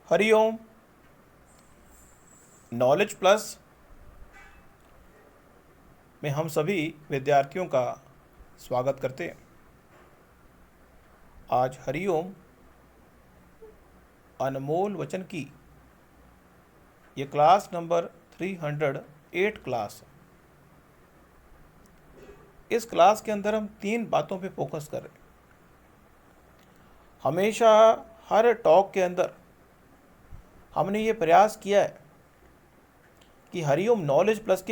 Hariom. Knowledge plus में हम सभी विद्यार्थियों का स्वागत करते हैं। आज हरिओम अनमोल वचन की ये क्लास नंबर 308 क्लास। इस क्लास के अंदर हम 3 बातों पे फोकस कर रहे हैं। हमेशा हर टॉक के अंदर हमने ये प्रयास किया है कि हरिओम नॉलेज प्लस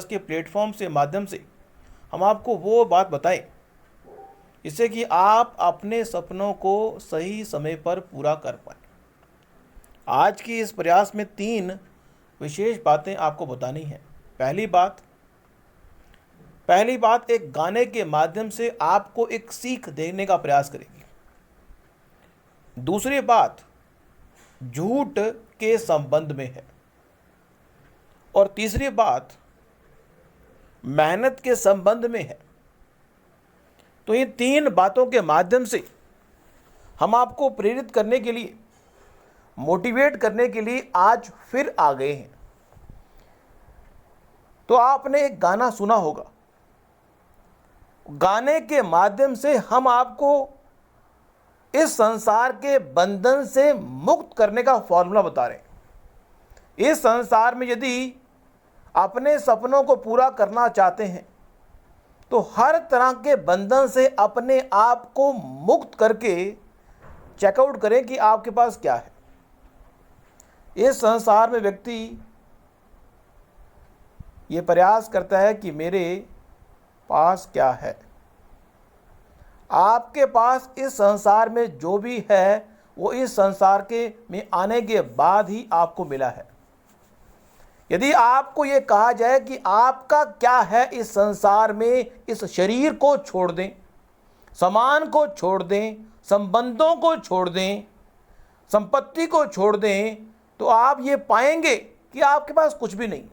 के प्लेटफॉर्म से माध्यम से हम आपको वो बात बताएं जिससे कि आप अपने सपनों को सही समय पर पूरा कर पाएं। आज की इस प्रयास में 3 विशेष बातें आपको बतानी है। पहली बात एक गाने के माध्यम से आपको एक सीख देने का प्रयास करेगी। दूसरी बात झूठ के संबंध में है और तीसरी बात मेहनत के संबंध में है। तो ये 3 बातों के माध्यम से हम आपको प्रेरित करने के लिए, मोटिवेट करने के लिए आज फिर आ गए हैं। तो आपने एक गाना सुना होगा। गाने के माध्यम से हम आपको इस संसार के बंधन से मुक्त करने का फॉर्मूला बता रहे हैं। इस संसार में यदि अपने सपनों को पूरा करना चाहते हैं तो हर तरह के बंधन से अपने आप को मुक्त करके चेकआउट करें कि आपके पास क्या है। इस संसार में व्यक्ति ये प्रयास करता है कि मेरे पास क्या है। आपके पास इस संसार में जो भी है वो इस संसार के में आने के बाद ही आपको मिला है। यदि आपको ये कहा जाए कि आपका क्या है इस संसार में, इस शरीर को छोड़ दें, सामान को छोड़ दें, संबंधों को छोड़ दें, संपत्ति को छोड़ दें, तो आप ये पाएंगे कि आपके पास कुछ भी नहीं।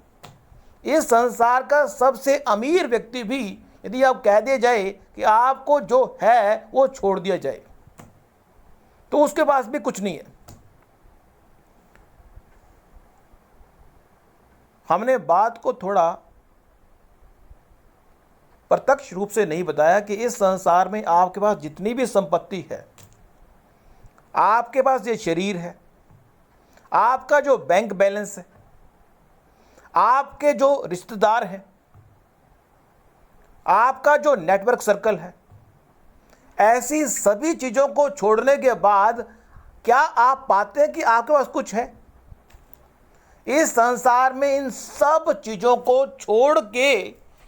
इस संसार का सबसे अमीर व्यक्ति भी यदि आप कह दिया जाए कि आपको जो है वो छोड़ दिया जाए तो उसके पास भी कुछ नहीं है। हमने बात को थोड़ा प्रत्यक्ष रूप से नहीं बताया कि इस संसार में आपके पास जितनी भी संपत्ति है, आपके पास ये शरीर है, आपका जो बैंक बैलेंस है, आपके जो रिश्तेदार हैं, आपका जो नेटवर्क सर्कल है, ऐसी सभी चीज़ों को छोड़ने के बाद क्या आप पाते हैं कि आपके पास कुछ है? इस संसार में इन सब चीज़ों को छोड़ के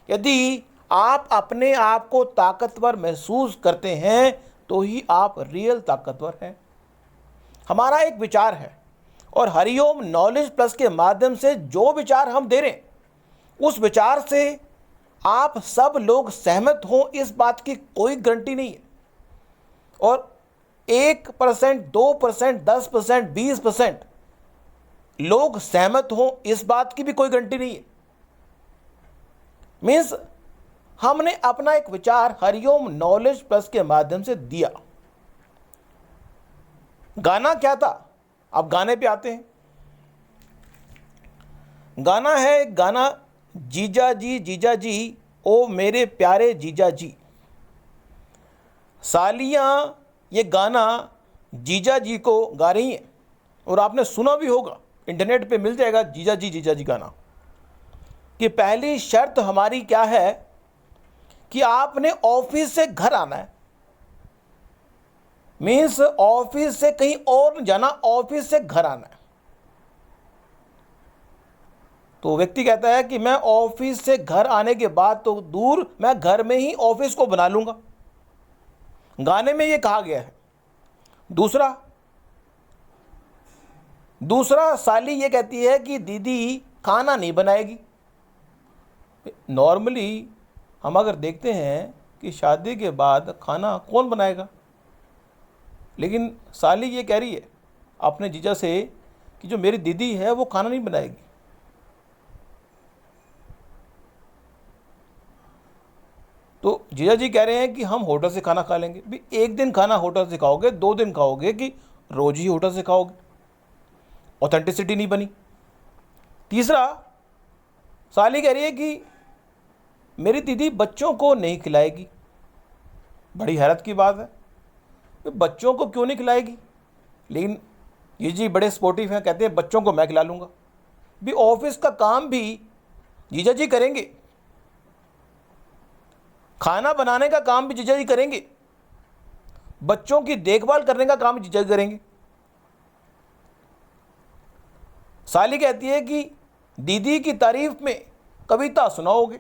यदि आप अपने आप को ताकतवर महसूस करते हैं तो ही आप रियल ताकतवर हैं। हमारा एक विचार है और हरिओम नॉलेज प्लस के माध्यम से जो विचार हम दे रहे हैं उस विचार से आप सब लोग सहमत हों इस बात की कोई गारंटी नहीं है। और 1%, 2%, 10%, 20% लोग सहमत हों इस बात की भी कोई गारंटी नहीं है। मीन्स हमने अपना एक विचार हरिओम नॉलेज प्लस के माध्यम से दिया। गाना क्या था? अब गाने पे आते हैं। गाना है एक गाना, जीजा जी जीजा जी ओ मेरे प्यारे जीजा जी। सालियां ये गाना जीजा जी को गा रही हैं और आपने सुना भी होगा, इंटरनेट पे मिल जाएगा जीजा जी गाना। कि पहली शर्त हमारी क्या है कि आपने ऑफिस से घर आना है। मीन्स ऑफिस से कहीं और न जाना, ऑफिस से घर आना है। तो व्यक्ति कहता है कि मैं ऑफिस से घर आने के बाद तो दूर, मैं घर में ही ऑफिस को बना लूंगा। गाने में ये कहा गया है। दूसरा साली ये कहती है कि दीदी खाना नहीं बनाएगी। नॉर्मली हम अगर देखते हैं कि शादी के बाद खाना कौन बनाएगा, लेकिन साली ये कह रही है अपने जीजा से कि जो मेरी दीदी है वो खाना नहीं बनाएगी। तो जीजा जी कह रहे हैं कि हम होटल से खाना खा लेंगे। भी एक दिन खाना होटल से खाओगे, 2 दिन खाओगे कि रोज ही होटल से खाओगे, ऑथेंटिसिटी नहीं बनी। तीसरा, साली कह रही है कि मेरी दीदी बच्चों को नहीं खिलाएगी। बड़ी हैरत की बात है, तो बच्चों को क्यों नहीं खिलाएगी? लेकिन ये जी बड़े स्पोर्टिव हैं, कहते हैं बच्चों को मैं खिला लूँगा। भी ऑफिस का काम भी जीजा जी करेंगे, खाना बनाने का काम भी जीजा जी करेंगे, बच्चों की देखभाल करने का काम भी जीजा जी करेंगे। साली कहती है कि दीदी की तारीफ में कविता सुनाओगे,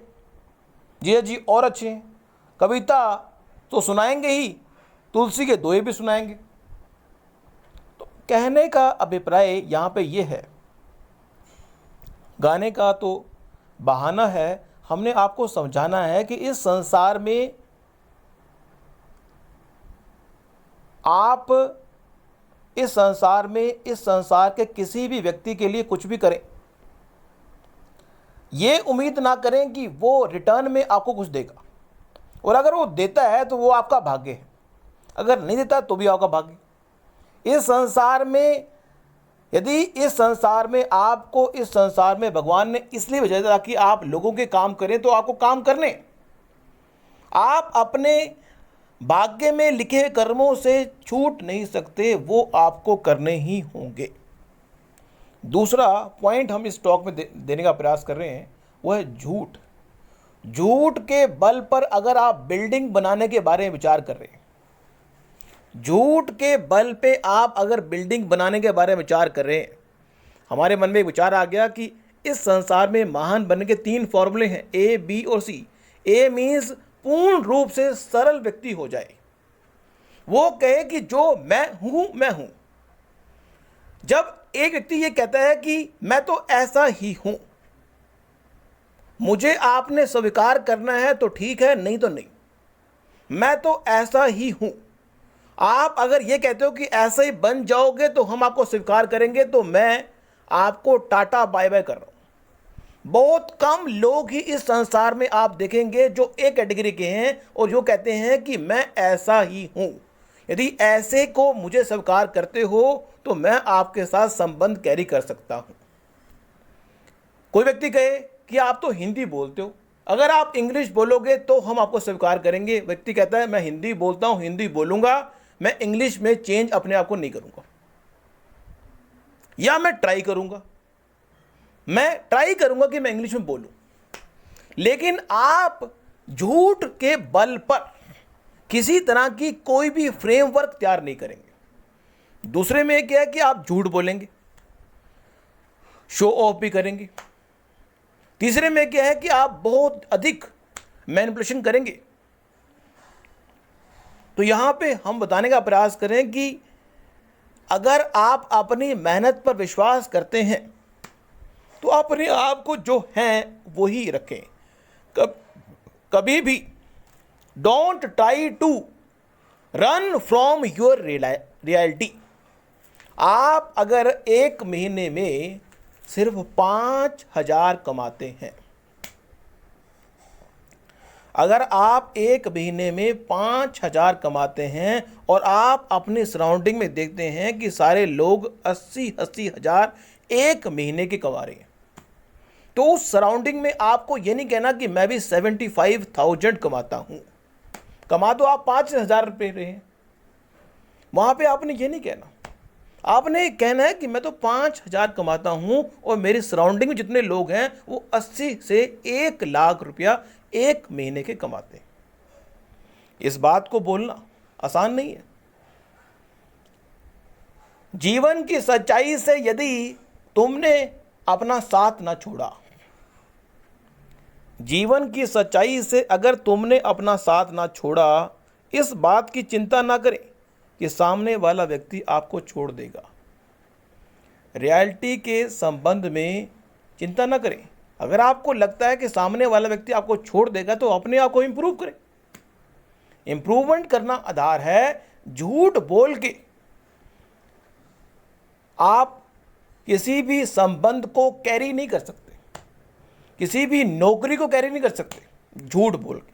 जीजा जी और अच्छे हैं, कविता तो सुनाएंगे ही, तुलसी के दोहे भी सुनाएंगे। तो कहने का अभिप्राय यहाँ पे ये है, गाने का तो बहाना है, हमने आपको समझाना है कि इस संसार में आप इस संसार के किसी भी व्यक्ति के लिए कुछ भी करें, ये उम्मीद ना करें कि वो रिटर्न में आपको कुछ देगा, और अगर वो देता है तो वो आपका भाग्य है, अगर नहीं देता तो भी आपका भाग्य। इस संसार में यदि इस संसार में भगवान ने इसलिए भेजा था कि आप लोगों के काम करें, तो आपको काम करने, आप अपने भाग्य में लिखे कर्मों से छूट नहीं सकते, वो आपको करने ही होंगे। दूसरा पॉइंट हम इस टॉक में देने का प्रयास कर रहे हैं, वो है झूठ। झूठ के बल पर अगर आप बिल्डिंग बनाने के बारे में विचार कर रहे हैं, झूठ के बल पे आप अगर बिल्डिंग बनाने के बारे में विचार कर रहे हैं, हमारे मन में एक विचार आ गया कि इस संसार में महान बनने के 3 फॉर्मूले हैं, ए, बी और सी। ए मीन्स पूर्ण रूप से सरल व्यक्ति हो जाए, वो कहे कि जो मैं हूं। जब एक व्यक्ति ये कहता है कि मैं तो ऐसा ही हूं, मुझे आपने स्वीकार करना है तो ठीक है, नहीं तो नहीं, मैं तो ऐसा ही हूं। आप अगर ये कहते हो कि ऐसा ही बन जाओगे तो हम आपको स्वीकार करेंगे, तो मैं आपको टाटा बाय बाय कर रहा हूं। बहुत कम लोग ही इस संसार में आप देखेंगे जो एक कैटेगरी के हैं और जो कहते हैं कि मैं ऐसा ही हूं। यदि ऐसे को मुझे स्वीकार करते हो तो मैं आपके साथ संबंध कैरी कर सकता हूं। कोई व्यक्ति कहे कि आप तो हिंदी बोलते हो, अगर आप इंग्लिश बोलोगे तो हम आपको स्वीकार करेंगे। व्यक्ति कहता है मैं हिंदी बोलता हूं, हिंदी बोलूंगा, मैं इंग्लिश में चेंज अपने आप को नहीं करूंगा, या मैं ट्राई करूंगा कि मैं इंग्लिश में बोलूं। लेकिन आप झूठ के बल पर किसी तरह की कोई भी फ्रेमवर्क तैयार नहीं करेंगे। दूसरे में क्या है कि आप झूठ बोलेंगे, शो ऑफ भी करेंगे। तीसरे में क्या है कि आप बहुत अधिक मैनिपुलेशन करेंगे। तो यहां पे हम बताने का प्रयास करें कि अगर आप अपनी मेहनत पर विश्वास करते हैं तो अपने आप को जो हैं वही रखें। कभी भी don't try to run from your reality. आप अगर एक महीने में सिर्फ 5,000 कमाते हैं, अगर आप एक महीने में 5,000 कमाते हैं और आप अपने सराउंडिंग में देखते हैं कि सारे लोग 80 हज़ार एक महीने के कमा रहे हैं, तो उस सराउंडिंग में आपको ये नहीं कहना कि मैं भी 75,000 कमाता हूं। कमा तो आप 5,000 रुपये रहे हैं, वहां पे आपने ये नहीं कहना। आपने कहना है कि मैं तो 5,000 कमाता हूं और मेरी सराउंडिंग में जितने लोग हैं वो 80 से 1 लाख रुपया एक महीने के कमाते हैं। इस बात को बोलना आसान नहीं है। जीवन की सच्चाई से यदि तुमने अपना साथ ना छोड़ा, जीवन की सच्चाई से अगर तुमने अपना साथ ना छोड़ा, इस बात की चिंता ना करें कि सामने वाला व्यक्ति आपको छोड़ देगा। रियलिटी के संबंध में चिंता ना करें। अगर आपको लगता है कि सामने वाला व्यक्ति आपको छोड़ देगा तो अपने आप को इंप्रूव करें। इंप्रूवमेंट करना आधार है। झूठ बोल के आप किसी भी संबंध को कैरी नहीं कर सकते, किसी भी नौकरी को कैरी नहीं कर सकते झूठ बोल के।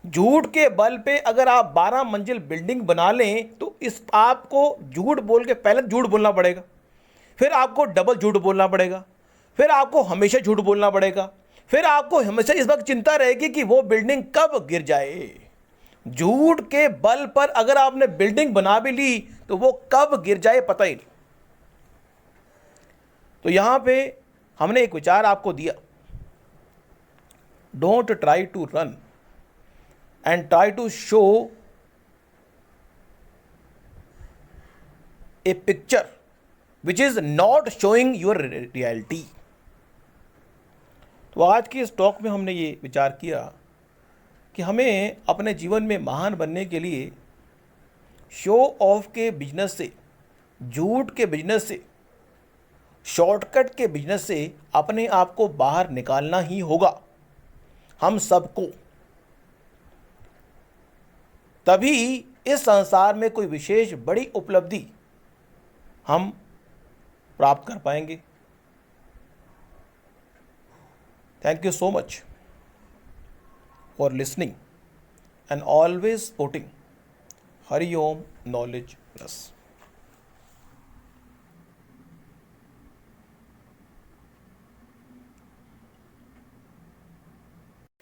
झूठ के बल पे अगर आप 12 मंजिल बिल्डिंग बना लें तो इस आपको झूठ बोल के पहले झूठ बोलना पड़ेगा, फिर आपको डबल झूठ बोलना पड़ेगा, फिर आपको हमेशा झूठ बोलना पड़ेगा, फिर आपको हमेशा इस वक्त चिंता रहेगी कि वो बिल्डिंग कब गिर जाए। झूठ के बल पर अगर आपने बिल्डिंग बना भी ली तो वो कब गिर जाए पता ही नहीं। तो यहां पे हमने एक विचार आपको दिया, don't try to run and try to show a picture which is not showing your reality. तो आज की इस टॉक में हमने ये विचार किया कि हमें अपने जीवन में महान बनने के लिए शो ऑफ के बिजनेस से, झूठ के बिजनेस से, शॉर्टकट के बिजनेस से अपने आप को बाहर निकालना ही होगा हम सबको। तभी इस संसार में कोई विशेष बड़ी उपलब्धि हम प्राप्त कर पाएंगे। Thank you so much for listening and always supporting Hari Om Knowledge Plus.